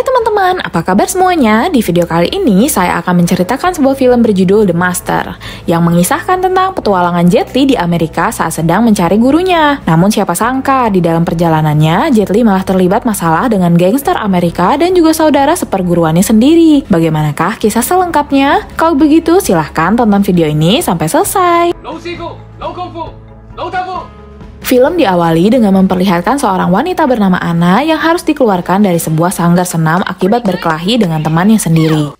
Hai teman-teman, apa kabar semuanya? Di video kali ini saya akan menceritakan sebuah film berjudul The Master yang mengisahkan tentang petualangan Jet Li di Amerika saat sedang mencari gurunya. Namun siapa sangka di dalam perjalanannya Jet Li malah terlibat masalah dengan gangster Amerika dan juga saudara seperguruannya sendiri. Bagaimanakah kisah selengkapnya? Kalau begitu silahkan tonton video ini sampai selesai. Film diawali dengan memperlihatkan seorang wanita bernama Anna yang harus dikeluarkan dari sebuah sanggar senam akibat berkelahi dengan temannya sendiri.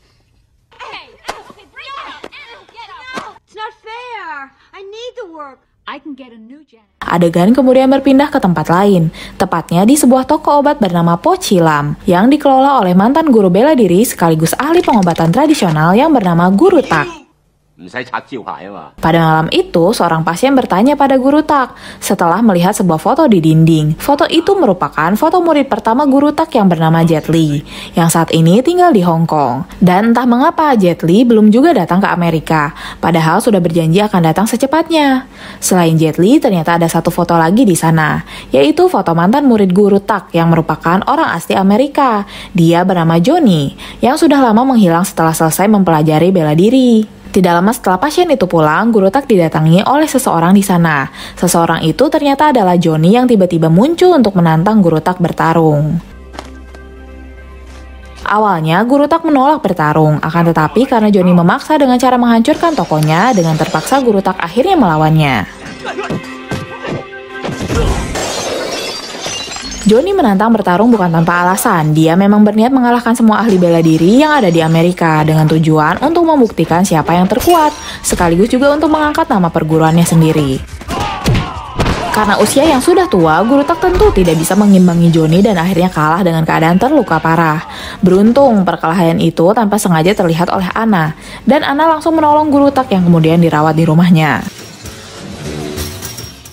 Adegan kemudian berpindah ke tempat lain, tepatnya di sebuah toko obat bernama Po Chi Lam yang dikelola oleh mantan guru bela diri sekaligus ahli pengobatan tradisional yang bernama Guru Tak. Pada malam itu, seorang pasien bertanya pada Guru Tak setelah melihat sebuah foto di dinding. Foto itu merupakan foto murid pertama Guru Tak yang bernama Jet Li, yang saat ini tinggal di Hong Kong. Dan entah mengapa Jet Li belum juga datang ke Amerika, padahal sudah berjanji akan datang secepatnya. Selain Jet Li, ternyata ada satu foto lagi di sana, yaitu foto mantan murid Guru Tak yang merupakan orang asli Amerika. Dia bernama Johnny, yang sudah lama menghilang setelah selesai mempelajari bela diri. Tidak lama setelah pasien itu pulang, Guru Tak didatangi oleh seseorang di sana. Seseorang itu ternyata adalah Johnny yang tiba-tiba muncul untuk menantang Guru Tak bertarung. Awalnya, Guru Tak menolak bertarung, akan tetapi karena Johnny memaksa dengan cara menghancurkan tokonya, dengan terpaksa Guru Tak akhirnya melawannya. Johnny menantang bertarung bukan tanpa alasan. Dia memang berniat mengalahkan semua ahli bela diri yang ada di Amerika dengan tujuan untuk membuktikan siapa yang terkuat, sekaligus juga untuk mengangkat nama perguruannya sendiri. Karena usia yang sudah tua, Guru Tak tentu tidak bisa mengimbangi Johnny dan akhirnya kalah dengan keadaan terluka parah. Beruntung, perkelahian itu tanpa sengaja terlihat oleh Anna, dan Anna langsung menolong Guru Tak yang kemudian dirawat di rumahnya.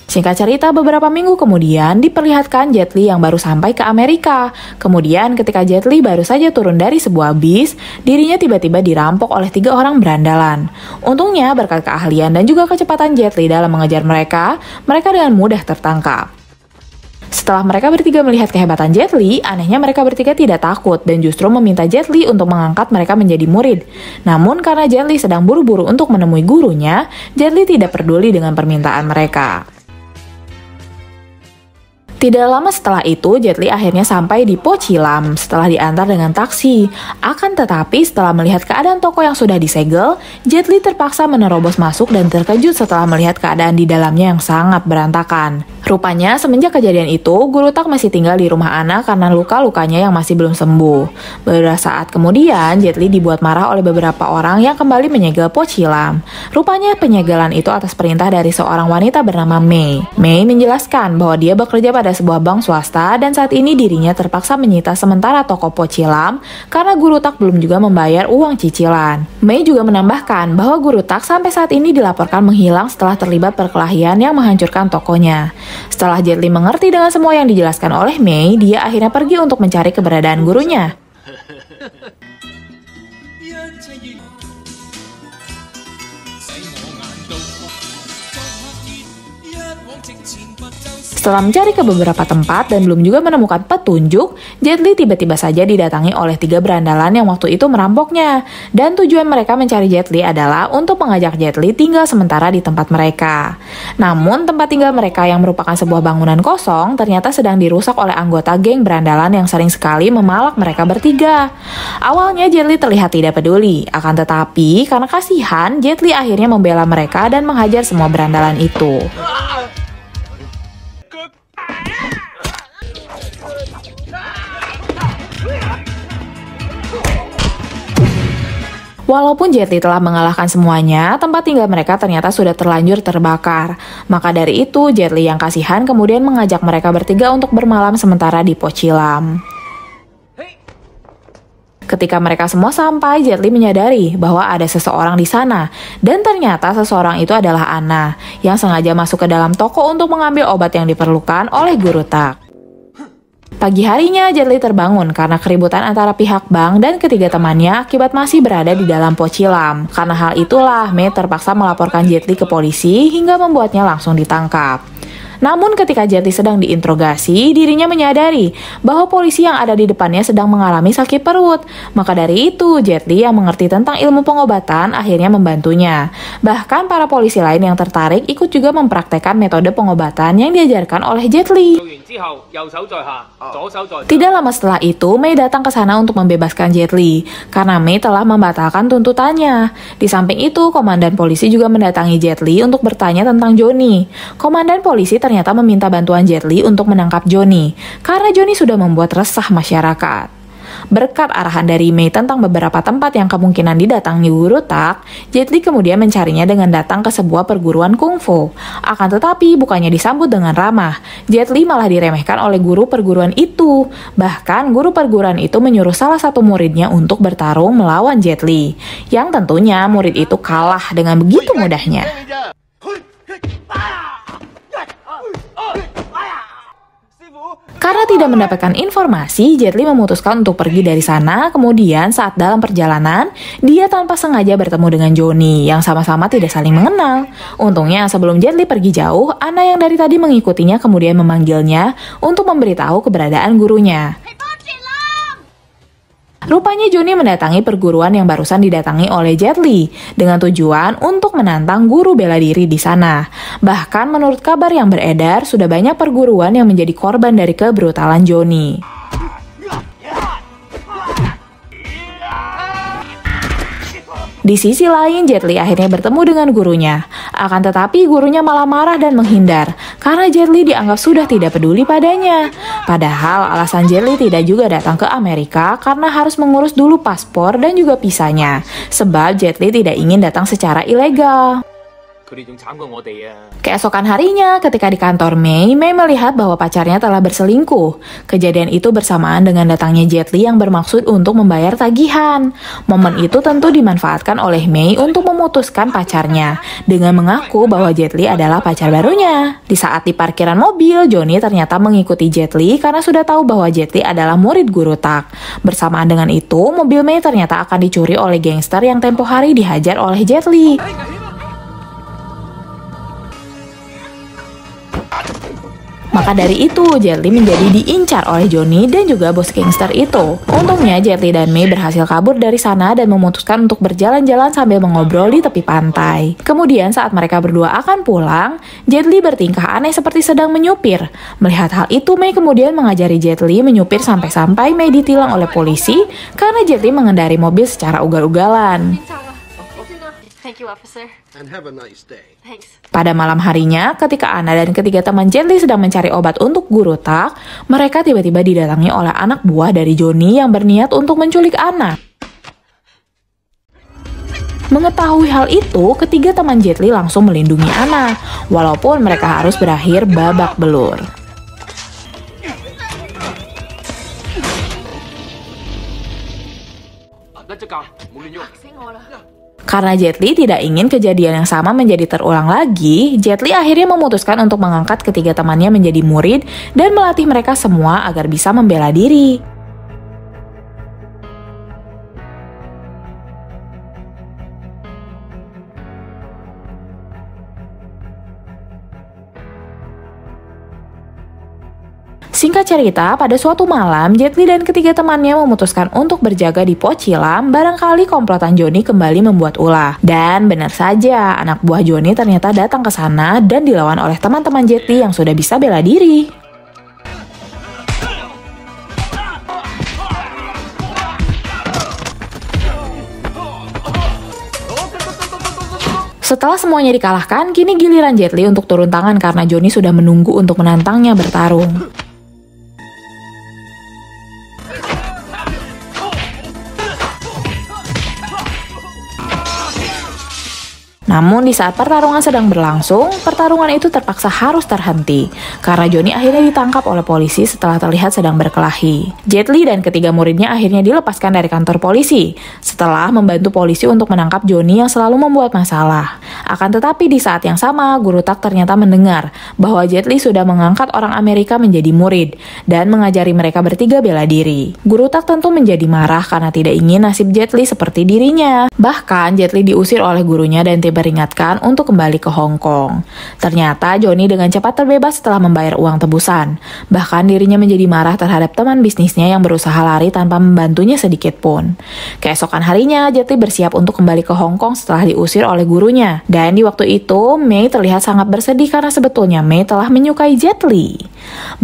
Singkat cerita, beberapa minggu kemudian diperlihatkan Jet Li yang baru sampai ke Amerika. Kemudian ketika Jet Li baru saja turun dari sebuah bis, dirinya tiba-tiba dirampok oleh 3 orang berandalan. Untungnya berkat keahlian dan juga kecepatan Jet Li dalam mengejar mereka dengan mudah tertangkap. Setelah mereka bertiga melihat kehebatan Jet Li, anehnya mereka bertiga tidak takut dan justru meminta Jet Li untuk mengangkat mereka menjadi murid. Namun karena Jet Li sedang buru-buru untuk menemui gurunya, Jet Li tidak peduli dengan permintaan mereka. Tidak lama setelah itu, Jet Li akhirnya sampai di Po Chi Lam setelah diantar dengan taksi. Akan tetapi setelah melihat keadaan toko yang sudah disegel, Jet Li terpaksa menerobos masuk dan terkejut setelah melihat keadaan di dalamnya yang sangat berantakan. Rupanya semenjak kejadian itu, Guru Tak masih tinggal di rumah Anna karena luka-lukanya yang masih belum sembuh. Beberapa saat kemudian, Jet Li dibuat marah oleh beberapa orang yang kembali menyegel Po Chi Lam. Rupanya penyegelan itu atas perintah dari seorang wanita bernama Mei. Mei menjelaskan bahwa dia bekerja pada sebuah bank swasta dan saat ini dirinya terpaksa menyita sementara toko Po Chi Lam karena Guru Tak belum juga membayar uang cicilan. Mei juga menambahkan bahwa Guru Tak sampai saat ini dilaporkan menghilang setelah terlibat perkelahian yang menghancurkan tokonya. Setelah Jet Li mengerti dengan semua yang dijelaskan oleh Mei, dia akhirnya pergi untuk mencari keberadaan gurunya. Setelah mencari ke beberapa tempat dan belum juga menemukan petunjuk, Jet Li tiba-tiba saja didatangi oleh 3 berandalan yang waktu itu merampoknya. Dan tujuan mereka mencari Jet Li adalah untuk mengajak Jet Li tinggal sementara di tempat mereka. Namun tempat tinggal mereka yang merupakan sebuah bangunan kosong ternyata sedang dirusak oleh anggota geng berandalan yang sering sekali memalak mereka bertiga. Awalnya Jet Li terlihat tidak peduli, akan tetapi karena kasihan, Jet Li akhirnya membela mereka dan menghajar semua berandalan itu. Walaupun Jet Li telah mengalahkan semuanya, tempat tinggal mereka ternyata sudah terlanjur terbakar. Maka dari itu, Jet Li yang kasihan kemudian mengajak mereka bertiga untuk bermalam sementara di Po Chi Lam. Ketika mereka semua sampai, Jet Li menyadari bahwa ada seseorang di sana. Dan ternyata seseorang itu adalah Anna, yang sengaja masuk ke dalam toko untuk mengambil obat yang diperlukan oleh Guru Tak. Pagi harinya, Jet Li terbangun karena keributan antara pihak bank dan ketiga temannya akibat masih berada di dalam Po Chi Lam. Karena hal itulah, Mei terpaksa melaporkan Jet Li ke polisi hingga membuatnya langsung ditangkap. Namun ketika Jet Li sedang diinterogasi, dirinya menyadari bahwa polisi yang ada di depannya sedang mengalami sakit perut. Maka dari itu, Jet Li yang mengerti tentang ilmu pengobatan akhirnya membantunya. Bahkan para polisi lain yang tertarik ikut juga mempraktekkan metode pengobatan yang diajarkan oleh Jet Li. Tidak lama setelah itu, Mei datang ke sana untuk membebaskan Jet Li, karena Mei telah membatalkan tuntutannya. Di samping itu, komandan polisi juga mendatangi Jet Li untuk bertanya tentang Johnny. Komandan polisi ternyata meminta bantuan Jet Li untuk menangkap Johnny, karena Johnny sudah membuat resah masyarakat. Berkat arahan dari Mei tentang beberapa tempat yang kemungkinan didatangi guru Tak, Jet Li kemudian mencarinya dengan datang ke sebuah perguruan kungfu. Akan tetapi bukannya disambut dengan ramah, Jet Li malah diremehkan oleh guru perguruan itu. Bahkan guru perguruan itu menyuruh salah satu muridnya untuk bertarung melawan Jet Li, yang tentunya murid itu kalah dengan begitu mudahnya. Karena tidak mendapatkan informasi, Jet Li memutuskan untuk pergi dari sana. Kemudian saat dalam perjalanan, dia tanpa sengaja bertemu dengan Johnny yang sama-sama tidak saling mengenal. Untungnya sebelum Jet Li pergi jauh, Anna yang dari tadi mengikutinya kemudian memanggilnya untuk memberitahu keberadaan gurunya. Rupanya Johnny mendatangi perguruan yang barusan didatangi oleh Jet Li dengan tujuan untuk menantang guru bela diri di sana. Bahkan menurut kabar yang beredar, sudah banyak perguruan yang menjadi korban dari kebrutalan Johnny. Di sisi lain, Jet Li akhirnya bertemu dengan gurunya. Akan tetapi gurunya malah marah dan menghindar karena Jet Li dianggap sudah tidak peduli padanya. Padahal alasan Jet Li tidak juga datang ke Amerika karena harus mengurus dulu paspor dan juga visanya. Sebab Jet Li tidak ingin datang secara ilegal. Keesokan harinya, ketika di kantor Mei melihat bahwa pacarnya telah berselingkuh. Kejadian itu bersamaan dengan datangnya Jet Li yang bermaksud untuk membayar tagihan. Momen itu tentu dimanfaatkan oleh Mei untuk memutuskan pacarnya, dengan mengaku bahwa Jet Li adalah pacar barunya. Di saat di parkiran mobil, Johnny ternyata mengikuti Jet Li karena sudah tahu bahwa Jet Li adalah murid guru Tak. Bersamaan dengan itu, mobil Mei ternyata akan dicuri oleh gangster yang tempo hari dihajar oleh Jet Li. Maka dari itu, Jet Li menjadi diincar oleh Johnny dan juga bos gangster itu. Untungnya Jet Li dan Mei berhasil kabur dari sana dan memutuskan untuk berjalan-jalan sambil mengobrol di tepi pantai. Kemudian saat mereka berdua akan pulang, Jet Li bertingkah aneh seperti sedang menyupir. Melihat hal itu, Mei kemudian mengajari Jet Li menyupir sampai-sampai Mei ditilang oleh polisi karena Jet Li mengendari mobil secara ugal-ugalan. Thank you, officer. And have a nice day. Thanks. Pada malam harinya, ketika Anna dan ketiga teman Jet Li sedang mencari obat untuk guru Tak, mereka tiba-tiba didatangi oleh anak buah dari Johnny yang berniat untuk menculik Anna. Mengetahui hal itu, ketiga teman Jet Li langsung melindungi Anna, walaupun mereka harus berakhir babak belur. Karena Jet Li tidak ingin kejadian yang sama menjadi terulang lagi, Jet Li akhirnya memutuskan untuk mengangkat ketiga temannya menjadi murid dan melatih mereka semua agar bisa membela diri. Singkat cerita, pada suatu malam, Jet Li dan ketiga temannya memutuskan untuk berjaga di pos Chilam, barangkali komplotan Johnny kembali membuat ulah. Dan benar saja, anak buah Johnny ternyata datang ke sana dan dilawan oleh teman-teman Jet Li yang sudah bisa bela diri. Setelah semuanya dikalahkan, kini giliran Jet Li untuk turun tangan karena Johnny sudah menunggu untuk menantangnya bertarung. Namun di saat pertarungan sedang berlangsung, pertarungan itu terpaksa harus terhenti karena Johnny akhirnya ditangkap oleh polisi setelah terlihat sedang berkelahi. Jet Li dan ketiga muridnya akhirnya dilepaskan dari kantor polisi setelah membantu polisi untuk menangkap Johnny yang selalu membuat masalah. Akan tetapi di saat yang sama, guru Tak ternyata mendengar bahwa Jet Li sudah mengangkat orang Amerika menjadi murid dan mengajari mereka bertiga bela diri. Guru Tak tentu menjadi marah karena tidak ingin nasib Jet Li seperti dirinya. Bahkan Jet Li diusir oleh gurunya dan tiba diperingatkan untuk kembali ke Hong Kong. Ternyata Johnny dengan cepat terbebas setelah membayar uang tebusan. Bahkan dirinya menjadi marah terhadap teman bisnisnya yang berusaha lari tanpa membantunya sedikit pun. Keesokan harinya, Jet Li bersiap untuk kembali ke Hong Kong setelah diusir oleh gurunya. Dan di waktu itu, Mei terlihat sangat bersedih karena sebetulnya Mei telah menyukai Jet Li.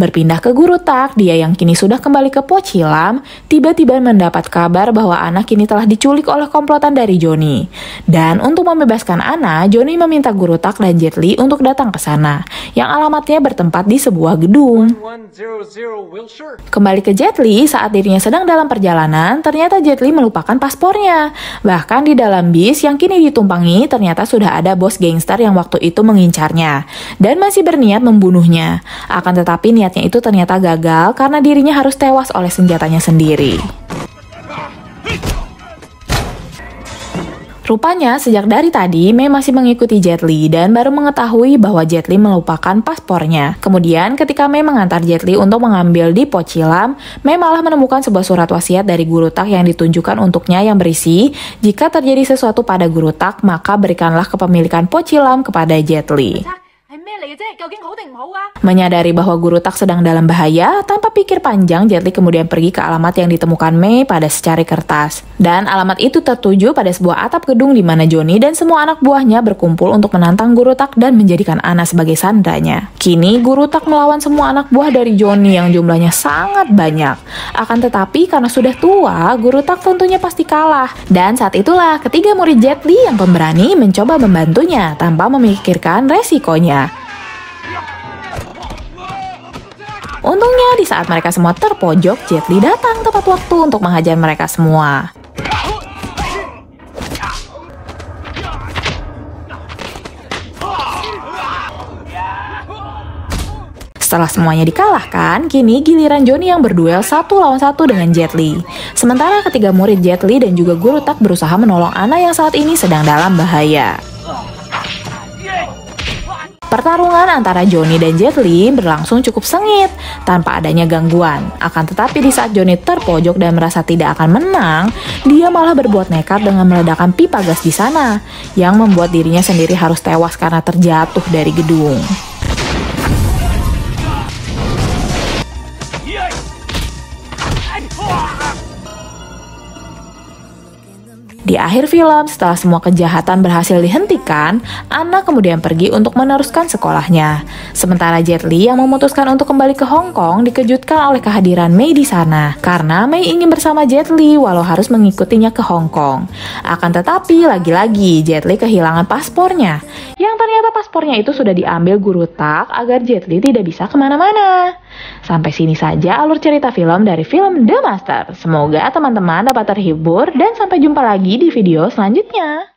Berpindah ke Guru Tak, dia yang kini sudah kembali ke Po Chilam, tiba-tiba mendapat kabar bahwa Ana kini telah diculik oleh komplotan dari Johnny. Dan untuk membebaskan Ana, Johnny meminta Guru Tak dan Jet Li untuk datang ke sana, yang alamatnya bertempat di sebuah gedung. Kembali ke Jet Li, saat dirinya sedang dalam perjalanan, ternyata Jet Li melupakan paspornya. Bahkan di dalam bis yang kini ditumpangi, ternyata sudah ada bos gangster yang waktu itu mengincarnya, dan masih berniat membunuhnya. Akan tetapi niatnya itu ternyata gagal karena dirinya harus tewas oleh senjatanya sendiri. Rupanya, sejak dari tadi, Mei masih mengikuti Jet Li dan baru mengetahui bahwa Jet Li melupakan paspornya. Kemudian, ketika Mei mengantar Jet Li untuk mengambil di Po Chilam, Mei malah menemukan sebuah surat wasiat dari Guru Tak yang ditunjukkan untuknya yang berisi, jika terjadi sesuatu pada Guru Tak, maka berikanlah kepemilikan Po Chilam kepada Jet Li. Menyadari bahwa Guru Tak sedang dalam bahaya, tanpa pikir panjang, Jet Li kemudian pergi ke alamat yang ditemukan Mei pada secari kertas. Dan alamat itu tertuju pada sebuah atap gedung di mana Johnny dan semua anak buahnya berkumpul untuk menantang Guru Tak dan menjadikan Ana sebagai sandranya. Kini Guru Tak melawan semua anak buah dari Johnny yang jumlahnya sangat banyak. Akan tetapi karena sudah tua, Guru Tak tentunya pasti kalah. Dan saat itulah ketiga murid Jet Li yang pemberani mencoba membantunya tanpa memikirkan resikonya. Untungnya di saat mereka semua terpojok, Jet Li datang tepat waktu untuk menghajar mereka semua. Setelah semuanya dikalahkan, kini giliran Johnny yang berduel 1 lawan 1 dengan Jet Li. Sementara ketiga murid Jet Li dan juga Guru Tak berusaha menolong Ana yang saat ini sedang dalam bahaya. Pertarungan antara Johnny dan Jet Li berlangsung cukup sengit, tanpa adanya gangguan. Akan tetapi di saat Johnny terpojok dan merasa tidak akan menang, dia malah berbuat nekat dengan meledakkan pipa gas di sana, yang membuat dirinya sendiri harus tewas karena terjatuh dari gedung. Di akhir film, setelah semua kejahatan berhasil dihentikan, Ana kemudian pergi untuk meneruskan sekolahnya. Sementara Jet Li yang memutuskan untuk kembali ke Hong Kong dikejutkan oleh kehadiran Mei di sana. Karena Mei ingin bersama Jet Li walau harus mengikutinya ke Hong Kong. Akan tetapi, lagi-lagi Jet Li kehilangan paspornya. Yang ternyata paspornya itu sudah diambil Guru Tak agar Jet Li tidak bisa kemana-mana. Sampai sini saja alur cerita film dari film The Master. Semoga teman-teman dapat terhibur dan sampai jumpa lagi di video selanjutnya.